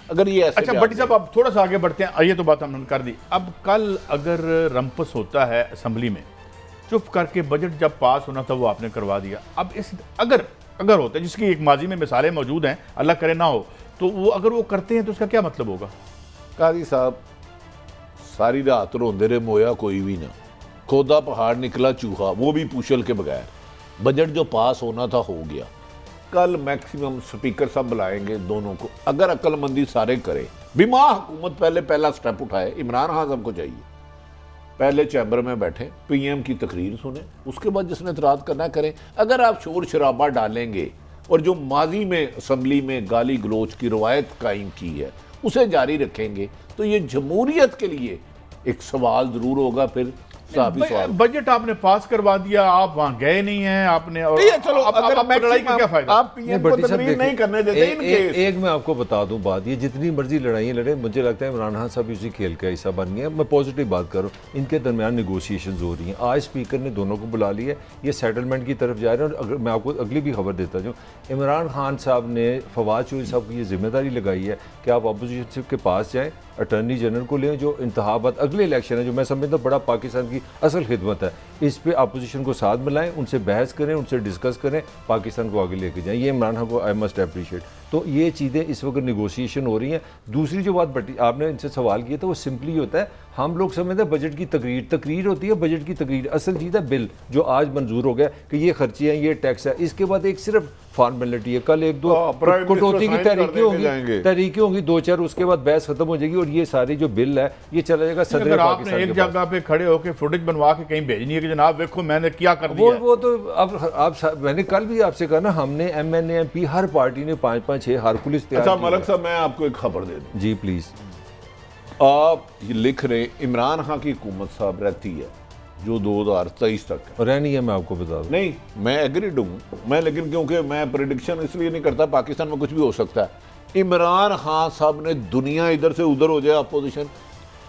अगर ये ऐसे अच्छा भट्टी साहब अब थोड़ा सा आगे बढ़ते हैं, ये तो बात हमने कर दी। अब कल अगर रंपस होता है असेंबली में, चुप करके बजट जब पास होना था वो आपने करवा दिया, अब इस अगर होता है, जिसकी एक माजी में मिसालें मौजूद हैं, अल्लाह करे ना हो, तो वो अगर वो करते हैं तो उसका क्या मतलब होगा? काजी साहब सारी रात रोंदे रहे, मोया कोई भी ना, खोदा पहाड़ निकला चूहा, वो भी पूछल के बगैर। बजट जो पास होना था हो गया। कल मैक्सिमम स्पीकर साहब बुलाएंगे दोनों को, अगर अक्लमंदी सारे करे, बीमा हुकूमत पहला स्टेप उठाए। इमरान खान साहब को चाहिए पहले चैम्बर में बैठे, पीएम की तकरीर सुने, उसके बाद जिसने इतराज़ करना करें। अगर आप शोर शराबा डालेंगे और जो माजी में असम्बली में गाली गलोच की रवायत कायम की है उसे जारी रखेंगे तो ये जमहूरियत के लिए एक सवाल ज़रूर होगा। फिर बजट आपने पास करवा दिया, आप वहां गए नहीं हैं आपने, और चलो अगर लड़ाई का क्या फायदा? आप पीएम को तकरीर नहीं करने देते। एक मैं आपको बता दूं बात, ये जितनी मर्जी लड़ाइयाँ लड़े, मुझे लगता है इमरान खान साहब इसी खेल का हिस्सा बन गए। मैं पॉजिटिव बात करूँ, इनके दरमियान निगोशिएशन हो रही हैं। आज स्पीकर ने दोनों को बुला लिया, ये सेटलमेंट की तरफ जा रहे हैं। और अगर मैं आपको अगली भी खबर देता हूँ, इमरान खान साहब ने फवाद चौधरी साहब की ये जिम्मेदारी लगाई है कि आप अपोजिशन के पास जाएँ, अटर्नी जनरल को लें, जो इंतखाबात अगले इलेक्शन है, जो मैं समझता हूँ बड़ा पाकिस्तान की असल खिदमत है, इस पे अपोजिशन को साथ मिलाएं, उनसे बहस करें, उनसे डिस्कस करें, पाकिस्तान को आगे लेके जाएं। ये इमरान खान को आई मस्ट अप्रिशिएट। तो ये चीज़ें इस वक्त निगोशिएशन हो रही हैं। दूसरी जो बात बटी आपने इनसे सवाल किया था वो सिंपली होता है, हम लोग समझते हैं बजट की तकरीर होती है, बजट की तकरीर असल चीज़ है बिल जो आज मंजूर हो गया कि ये खर्चे हैं, ये टैक्स है। इसके बाद एक सिर्फ फॉर्मेलिटी है, कल एक दो कटौती की तहरीकें होंगी दो चार, उसके बाद बहस खत्म हो जाएगी और ये सारी जो बिल है ये चला जाएगा सदर पाकिस्तान के पास। एक जगह पे खड़े होकर फुटेज बनवा के कहीं भेजनी है कि जनाब देखो मैंने क्या कर दिया। वो तो अब आप मैंने कल भी आपसे कहा ना, हमने MNA MP हर पार्टी ने 5-5 6 हारकुलिस तैयार। अच्छा मलक साहब मैं आपको एक खबर दे दूं। जी प्लीज। आप ये लिख रहे इमरान खान की हुकूमत साहब रहती है जो 2023 तक है, रहनी है, मैं आपको बता दूं। नहीं मैं एग्रीड हूँ मैं, लेकिन क्योंकि मैं प्रेडिक्शन इसलिए नहीं करता, पाकिस्तान में कुछ भी हो सकता है। इमरान खान साहब ने दुनिया इधर से उधर हो जाए, अपोजिशन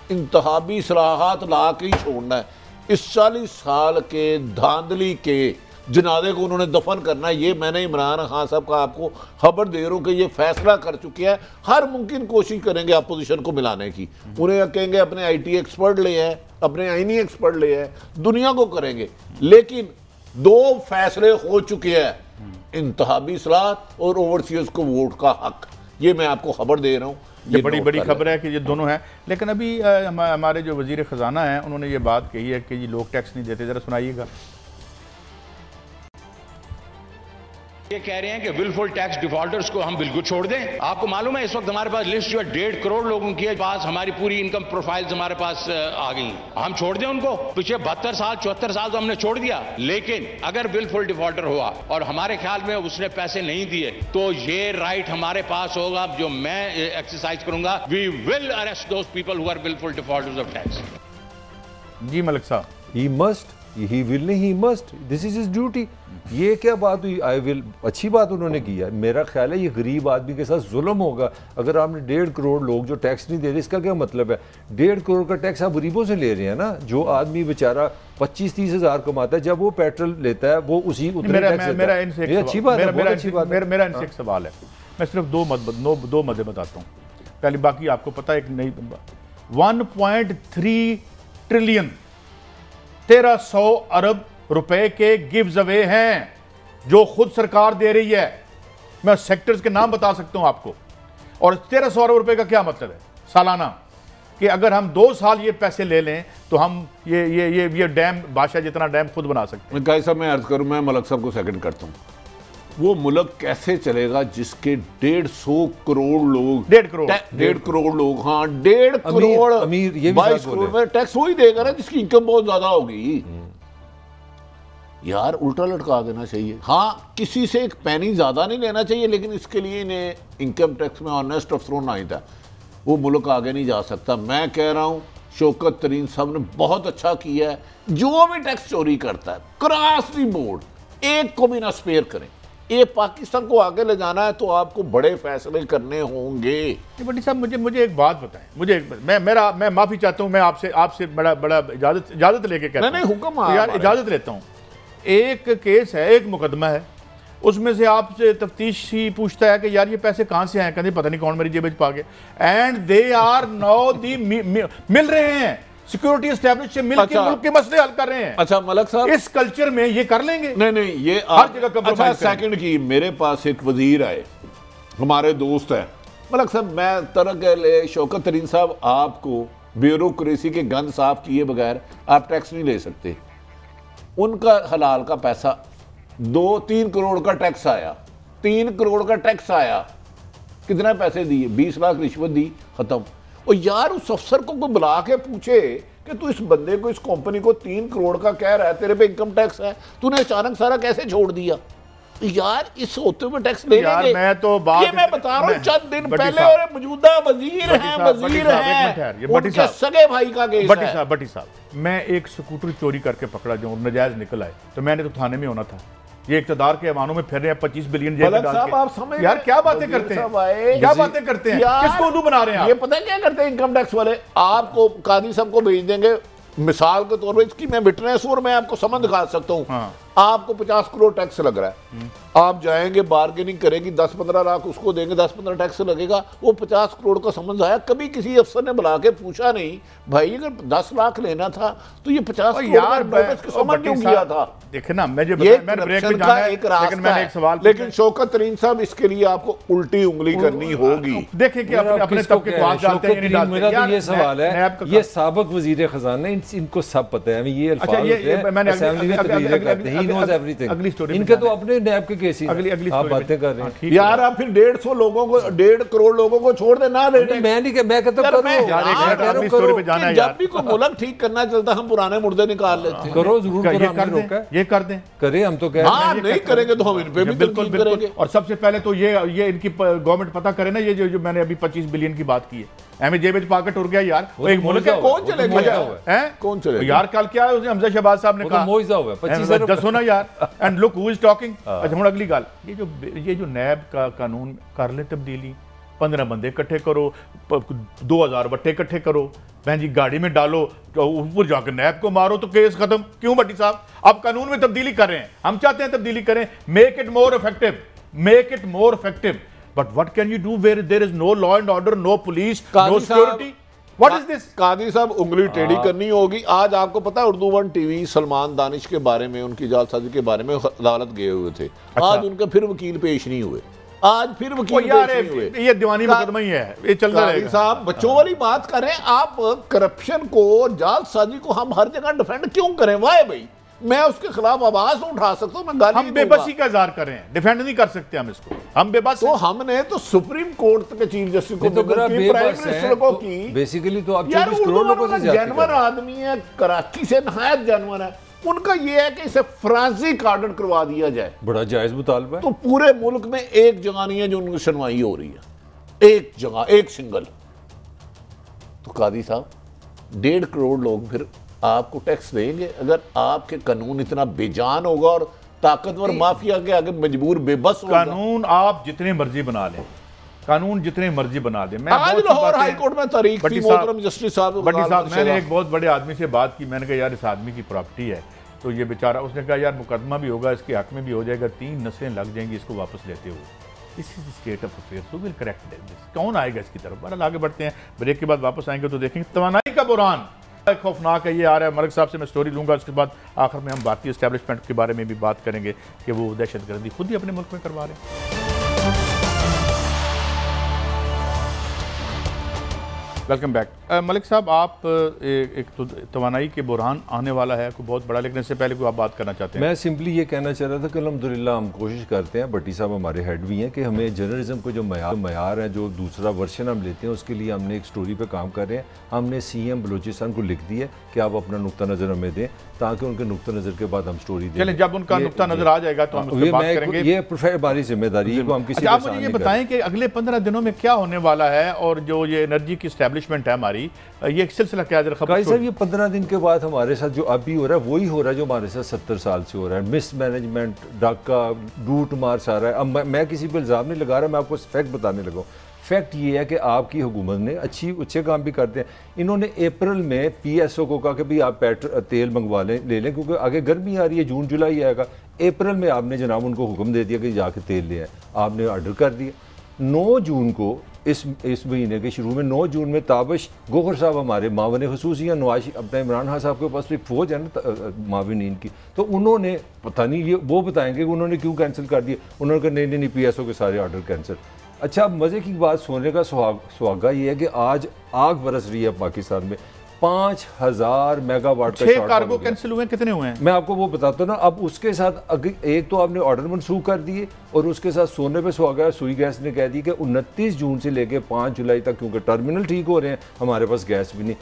इंतखाबी सलाहत ला के ही छोड़ना है। इस 40 साल के धांधली के जनाजे को उन्होंने दफन करना है। ये मैंने इमरान खान साहब का आपको खबर दे रहा हूँ कि ये फैसला कर चुके हैं। हर मुमकिन कोशिश करेंगे अपोजिशन को मिलाने की। उन्हें कहेंगे अपने IT एक्सपर्ट ले आए, अपने आईनी एक्सपर्ट ले आए, दुनिया को करेंगे। लेकिन 2 फैसले हो चुके हैं, इंतखाबी सलाहत और ओवरसीज को वोट का हक। ये मैं आपको खबर दे रहा हूँ। ये बड़ी खबर है कि ये दोनों हैं। लेकिन अभी हमारे जो वजीर खजाना हैं उन्होंने ये बात कही है कि ये लोग टैक्स नहीं देते। जरा सुनाइएगा। ये कह रहे हैं कि विलफुल टैक्स डिफॉल्टर्स को हम बिल्कुल छोड़ दें। आपको मालूम है इस वक्त हमारे पास लिस्ट जो है 1.5 करोड़ लोगों की है, पास हमारी पूरी इनकम प्रोफाइल्स हमारे पास आ गई हैं। हम छोड़ दें उनको? पिछले 72 साल 74 साल तो हमने छोड़ दिया। लेकिन अगर विलफुल डिफॉल्टर हुआ और हमारे ख्याल में उसने पैसे नहीं दिए तो ये राइट हमारे पास होगा जो मैं एक्सरसाइज करूंगा, we will arrest those people who are wilful defaulters of tax. Ji Malik साहब, ही मस्ट, ही विल नहीं, he must, this is his duty. ये क्या बात हुई? आई विल, अच्छी बात उन्होंने की है। मेरा ख्याल है ये गरीब आदमी के साथ जुल्म होगा अगर आपने 1.5 करोड़ लोग जो टैक्स नहीं दे रहे। इसका क्या मतलब है? 1.5 करोड़ का टैक्स आप गरीबों से ले रहे हैं ना। जो आदमी बेचारा 25-30 हज़ार कमाता है, जब वो पेट्रोल लेता है वो उसी मेरा इनसे एक सवाल है। मैं सिर्फ दो मदे बताता हूँ। पहले बाकी आपको पता है, एक नई 1.3 ट्रिलियन 1300 अरब रुपए के गिव्स अवे हैं जो खुद सरकार दे रही है। मैं सेक्टर्स के नाम बता सकता हूं आपको। और 1300 अरब रुपए का क्या मतलब है सालाना? कि अगर हम 2 साल ये पैसे ले लें तो हम ये डैम, बादशाह जितना डैम खुद बना सकते हैं। साहब मैं अर्ज करूं, मैं मलक साहब को सेकंड करता हूं। वो मुल्क कैसे चलेगा जिसके 150 करोड़ लोग, 1.5 करोड़ लोग, हाँ 1.5 करोड़ अमीर, ये 22 करोड़ में टैक्स वही देगा ना जिसकी इनकम बहुत ज्यादा होगी। यार उल्टा लटका देना चाहिए। हाँ किसी से एक पैनी ज्यादा नहीं लेना चाहिए, लेकिन इसके लिए इन्हें इनकम टैक्स में ऑनेस्ट अफसरों नहीं था। वो मुल्क आगे नहीं जा सकता। मैं कह रहा हूँ शौकत तरीन साहब ने बहुत अच्छा किया है। जो भी टैक्स चोरी करता है क्रॉस द बोर्ड एक को भी ना स्पेयर करें। ये पाकिस्तान को आगे ले जाना है तो आपको बड़े फैसले करने होंगे। बड़ी साहब मुझे एक बात बताएं। मैं माफी चाहता हूं, मैं आपसे बड़ा इजाजत लेके कहता हूं। नहीं हुक्म यार इजाजत लेता हूं। एक केस है, एक मुकदमा है, उसमें से आपसे तफ्तीश ही पूछता है कि यार ये पैसे कहाँ से आए, कहते पता नहीं कौन मेरी जेब में पा गए, एंड दे आर नाउ दी मिल रहे हैं सिक्योरिटी एस्टैब्लिश से मिल के मुल्क के मसले हल कर रहे हैं। अच्छा मलक साहब, इस कल्चर में ये कर लेंगे? नहीं ये हर जगह अच्छा सेकंड की मेरे पास एक वजीर आए, हमारे दोस्त है मलक साहब, मैं तरक शौकत तरीन साहब, आपको ब्यूरोक्रेसी के गंद साफ किए बगैर आप टैक्स नहीं ले सकते। उनका हलाल का पैसा 2-3 करोड़ का टैक्स आया, 3 करोड़ का टैक्स आया, कितना पैसे दिए, 20 लाख रिश्वत दी, खत्म। और यार उस अफसर को कोई बुला के पूछे कि तू इस बंदे को, इस कंपनी को 3 करोड़ का कह रहा है, तेरे पे इनकम टैक्स है, तूने अचानक सारा कैसे छोड़ दिया? यार इस होते हुए टैक्स ले लेंगे। मैं तो बात ये मैं बता रहा हूँ चंद दिन पहले, और मौजूदा वजीर हैं, उनके सगे भाई का केस है। भट्टी साहब, मैं एक स्कूटर चोरी करके पकड़ा जाऊं, नजायज निकल आए, तो मैंने तो थाने में होना था। ये इकतदार के ऐवानों में फिर रहे हैं, 25 बिलियन जेब में डाल के। यार क्या बातें करते हैं, क्या बातें करते हैं, किसको उल्लू बना रहे हैं? ये पता है क्या करते हैं इनकम टैक्स वाले? आपको कादी साहब को भेज देंगे, मिसाल के तौर पर इसकी मैं विटनेस और मैं आपको समझ दिखा सकता हूँ। हाँ। आपको 50 करोड़ टैक्स लग रहा है, आप जाएंगे, बार्गेनिंग करेंगे, 10-15 लाख उसको देंगे, 10-15 टैक्स लगेगा, वो 50 करोड़ का समझ आया। कभी किसी अफसर ने बुला के पूछा नहीं भाई अगर 10 लाख लेना था तो ये 50 यार समझ क्यों किया था? देखे ना, मैं जो लेकिन शौकत तरीन साहब, इसके लिए आपको उल्टी उंगली करनी होगी। देखें कि अपने तबके को डालते हैं। मेरा तो ये सवाल है, ये साबिक वजीर खजाना, इनको सब पता है, ये अगली स्टोरी, इनके तो अपने नैब के केस ही, अगली आप बातें कर रहे हैं। यार आप फिर 150 लोगों को, 1.5 करोड़ लोगों को छोड़ देना। मैं नहीं, मैं कहता हूं जब भी कोई मुल्क ठीक करना चलता हम पुराने मुर्दे निकाल लेते हैं। करो जरूर, ये कर दें, करें, हम तो कह रहे हैं नहीं करेंगे तो हम इन पे भी बिल्कुल करेंगे। और सबसे पहले तो ये इनकी गवर्नमेंट पता करे ना, ये जो मैंने अभी 25 बिलियन की बात की है, एम जेब में पाकर टूट गया यार, वो एक मुल्क है, कौन चलेगा? कौन चलेगा यार? कल क्या है, हमजा शहबाज साहब ने कहा मोइजा हुआ 25 दसो ना यार, and look who is talking. अच्छा हुण अगली गल, ये जो नैब का कानून कर ले तब्दीली, 15 बंदे इकट्ठे करो, 2000 बट्टे इकट्ठे करो, बहन जी गाड़ी में डालो, तो ऊपर जाकर नैब को मारो तो केस खत्म। क्यों भट्टी साहब? आप कानून में तब्दीली कर रहे हैं, हम चाहते हैं तब्दीली करें, make it more effective, make it more effective, but what can you do where there is no law and order, no police, no security? What is this? कादी साहब उंगली टेढ़ी करनी होगी। आज आपको पता है उर्दू 1 टीवी सलमान दानिश के बारे में, उनकी जालसाजी के बारे में अदालत गए हुए थे। अच्छा। आज उनके फिर वकील पेश नहीं हुए, आज फिर वकील पेश नहीं हुए। ये दीवानी मुकदमा ही है, ये चलता रहेगा। साहब बच्चों वाली बात करें आप, करप्शन को, जालसाजी को हम हर जगह डिफेंड क्यों करें? वाह भाई, मैं उसके खिलाफ आवाज उठा सकता हूं, मैं गाली हम बेबसी का इज़हार कर रहे हैं, डिफेंड नहीं कर सकते हम इसको, हम बेबस। तो हमने तो सुप्रीम कोर्ट के चीफ जस्टिस को, प्राइम मिनिस्टर को की, बेसिकली तो आप यार जानवर आदमी है, कराची से नहायत जानवर है, उनका यह है कि इसे फॉरेंसिक ऑडिट करवा दिया जाए। बड़ा जायज मुतालबा है। तो पूरे मुल्क में एक जगह नहीं है जो उनकी सुनवाई हो रही है, एक जगह, एक सिंगल। तो कादी साहब 1.5 करोड़ लोग फिर आपको टैक्स देंगे अगर आपके कानून इतना बेजान होगा और ताकतवर माफिया के आगे मजबूर बेबस होगा। कानून आप जितने मर्जी बना लें, कानून जितने मर्जी बना दें। मैं आज लाहौर हाई कोर्ट में तारीख थी, मोहतरम जस्टिस साहब, मैंने एक बहुत बड़े आदमी से बात की, मैंने कहा यार इस आदमी की प्रॉपर्टी है, तो ये बेचारा, उसने कहा यार मुकदमा भी होगा, इसके हक में भी हो जाएगा, 3 नस्लें लग जाएंगी इसको वापस लेते हुए। This is state of affairs, who will correct this? कौन आएगा इसकी तरफ? बहरहाल आगे बढ़ते हैं, ब्रेक के बाद वापस आएंगे तो देखेंगे तवानाई का बुरहान खौफनाक है। ये आ रहा है, मलिक साहब से मैं स्टोरी लूंगा, उसके बाद आखिर में हम भारतीय एस्टैब्लिशमेंट के बारे में भी बात करेंगे कि वो दहशतगर्दी खुद ही अपने मुल्क में करवा रहे हैं। Welcome back. मलिक साहब, आप एक तो तवानाई के बुरहान आने वाला है, कोई बहुत बड़ा, लेकिन इससे पहले कोई आप बात करना चाहते हैं? मैं सिंपली ये कहना चाह रहा था कि अल्हम्दुलिल्लाह हम कोशिश करते हैं, भट्टी साहब हमारे हेड भी हैं, कि हमें जर्नलिज्म को जो मयार है, जो दूसरा वर्शन हम लेते हैं, उसके लिए हमने एक स्टोरी पे काम कर रहे हैं। हमने CM बलूचिस्तान को लिख दिया कि आप अपना नुक्ता नज़र हमें दें, ताकि उनके नुक्ता नज़र के बाद हम स्टोरी दें। चलें, जब उनका नुक्ता नज़र आ जाएगा तो हम उस पर बात करेंगे। ये हमारी जिम्मेदारी है, हम किसी आप मुझे ये बताएं कि अगले 15 दिनों में क्या होने वाला है, और जो ये एनर्जी की एस्टैब्लिशमेंट है हमारी, ये एक सिलसिला क्या है? सर, ये 15 दिन के बाद हमारे साथ जो अभी हो रहा है वही हो रहा है जो हमारे साथ 70 साल से हो रहा है। मिसमैनेजमेंट, डाका, लूट मार सारा है। अब मैं किसी पर इल्ज़ाम नहीं लगा रहा, मैं आपको फैक्ट बताने लगा। फैक्ट ये है कि आपकी हुकूमत ने अच्छे काम भी करते हैं। इन्होंने अप्रैल में PSO को कहा कि भाई आप तेल मंगवा ले लें क्योंकि आगे गर्मी आ रही है, जून जुलाई आएगा। अप्रैल में आपने जनाब उनको हुक्म दे दिया कि जाके तेल ले आए, आपने ऑर्डर कर दिया। 9 जून को इस महीने के शुरू में 9 जून में ताबिश गोहर साहब हमारे मावन खसूसिया नवाज अपना इमरान खान साहब के पास तो एक फ़ौज है ना माविनीन की, तो उन्होंने पता नहीं ये वो बताएंगे कि उन्होंने क्यों कैंसिल कर दिया। उन्होंने कहा नहीं PSO के सारे ऑर्डर कैंसिल। अच्छा, मज़े की बात सोने का सुहागा ये है कि आज आग बरस रही है पाकिस्तान में। 5000 मेगावाट का 6 कार्गो कैंसिल हुए, कितने हुए हैं मैं आपको वो बताता हूँ ना। अब उसके साथ एक तो आपने ऑर्डर मनसूख कर दिए और उसके साथ सोने पे सुहागा सुई गैस ने कह दी कि 29 जून से लेके 5 जुलाई तक, क्योंकि टर्मिनल ठीक हो रहे हैं, हमारे पास गैस भी नहीं।